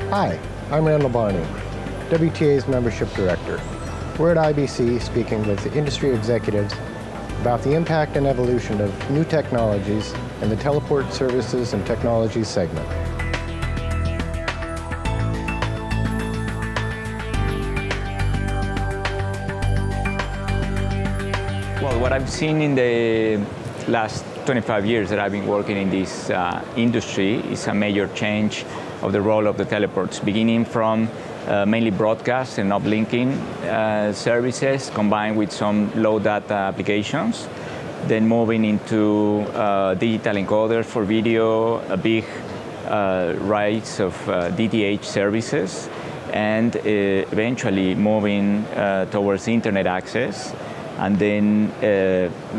Hi, I'm Randall Barney, WTA's Membership Director. We're at IBC speaking with industry executives about the impact and evolution of new technologies in the teleport services and technologies segment. Well, what I've seen in the last 25 years that I've been working in this industry is a major change of the role of the teleports, beginning from mainly broadcast and uplinking services combined with some low data applications, then moving into digital encoders for video, a big rise of DTH services, and eventually moving towards internet access, and then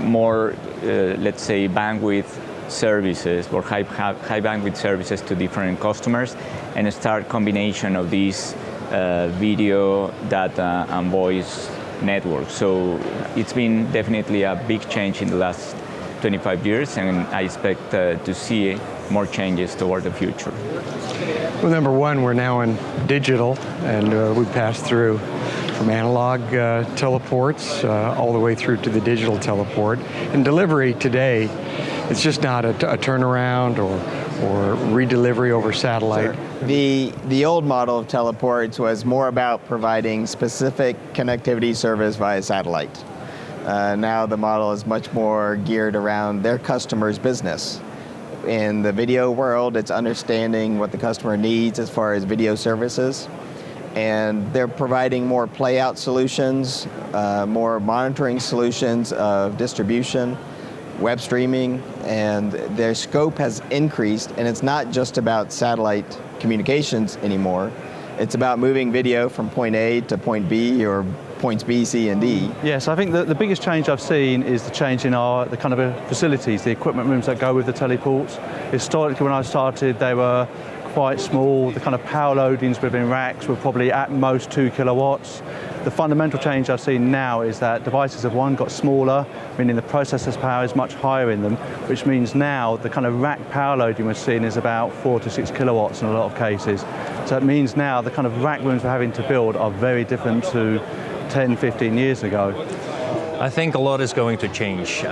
more, let's say, bandwidth services or high bandwidth services to different customers, and a start combination of these video, data, and voice networks. So it's been definitely a big change in the last 25 years, and I expect to see more changes toward the future. Well, number one, we're now in digital, and we passed through from analog teleports all the way through to the digital teleport. And delivery today, it's just not a turnaround or redelivery over satellite. Sure. The old model of teleports was more about providing specific connectivity service via satellite. Now the model is much more geared around their customer's business. In the video world, it's understanding what the customer needs as far as video services. And they're providing more playout solutions, more monitoring solutions of distribution, web streaming, and their scope has increased, and it's not just about satellite communications anymore. It's about moving video from point A to point B or points B, C, and D. Yes, I think the biggest change I've seen is the change in the kind of facilities, the equipment rooms that go with the teleports. Historically, when I started, they were quite small. The kind of power loadings within racks were probably at most 2 kilowatts. The fundamental change I've seen now is that devices have, one, got smaller, meaning the processor's power is much higher in them, which means now the kind of rack power loading we're seeing is about 4 to 6 kilowatts in a lot of cases. So it means now the kind of rack rooms we're having to build are very different to 10, 15 years ago. I think a lot is going to change.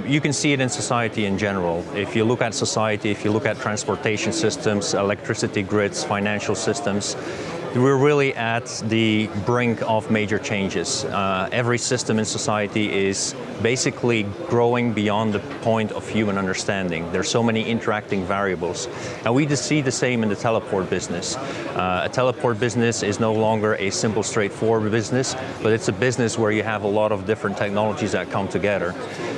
You can see it in society in general. If you look at society, if you look at transportation systems, electricity grids, financial systems, we're really at the brink of major changes. Every system in society is basically growing beyond the point of human understanding. There's so many interacting variables. And we just see the same in the teleport business. A teleport business is no longer a simple, straightforward business, but it's a business where you have a lot of different technologies that come together.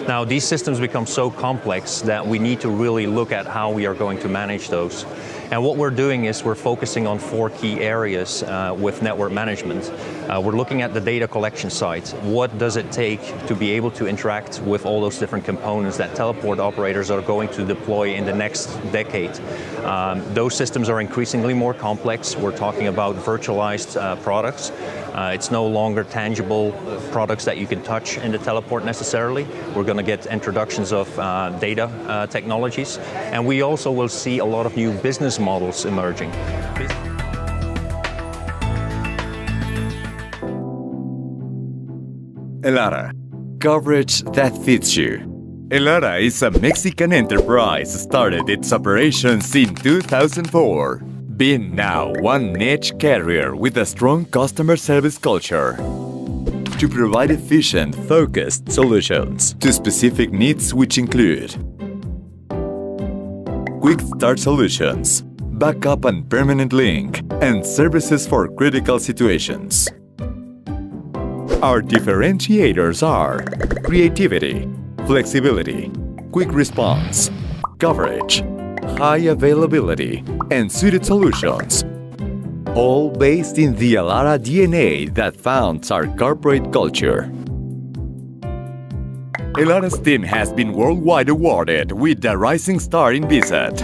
Now, these systems become so complex that we need to really look at how we are going to manage those. And what we're doing is we're focusing on 4 key areas with network management. We're looking at the data collection side. What does it take to be able to interact with all those different components that teleport operators are going to deploy in the next decade? Those systems are increasingly more complex. We're talking about virtualized products. It's no longer tangible products that you can touch in the teleport necessarily. We're going to get introductions of data technologies. And we also will see a lot of new business models emerging. Elara, coverage that fits you. Elara is a Mexican enterprise started its operations in 2004, being now one niche carrier with a strong customer service culture to provide efficient, focused solutions to specific needs, which include quick start solutions, backup and permanent link, and services for critical situations. Our differentiators are creativity, flexibility, quick response, coverage, high availability, and suited solutions, all based in the Elara DNA that founds our corporate culture. Elara's team has been worldwide awarded with the Rising Star in Visit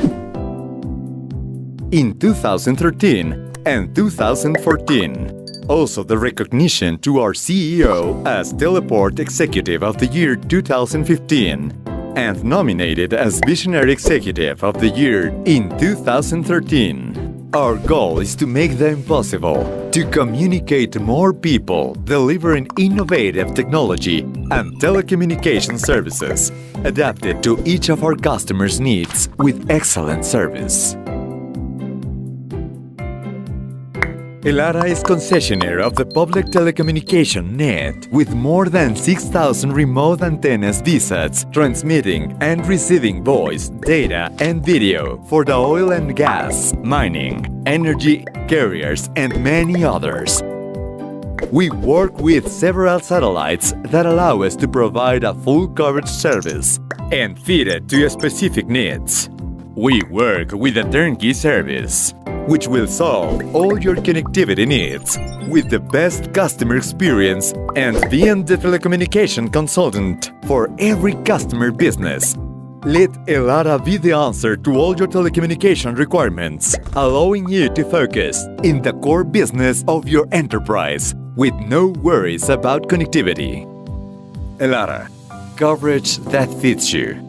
in 2013 and 2014. Also the recognition to our CEO as Teleport Executive of the Year 2015 and nominated as Visionary Executive of the Year in 2013. Our goal is to make the impossible, to communicate to more people, delivering innovative technology and telecommunication services, adapted to each of our customers' needs with excellent service. Elara is concessionaire of the public telecommunication net with more than 6,000 remote antennas VSATs transmitting and receiving voice, data and video for the oil and gas, mining, energy, carriers and many others. We work with several satellites that allow us to provide a full coverage service and fit it to your specific needs. We work with a turnkey service, which will solve all your connectivity needs with the best customer experience and being the telecommunication consultant for every customer business. Let Elara be the answer to all your telecommunication requirements, allowing you to focus in the core business of your enterprise with no worries about connectivity. Elara, coverage that fits you.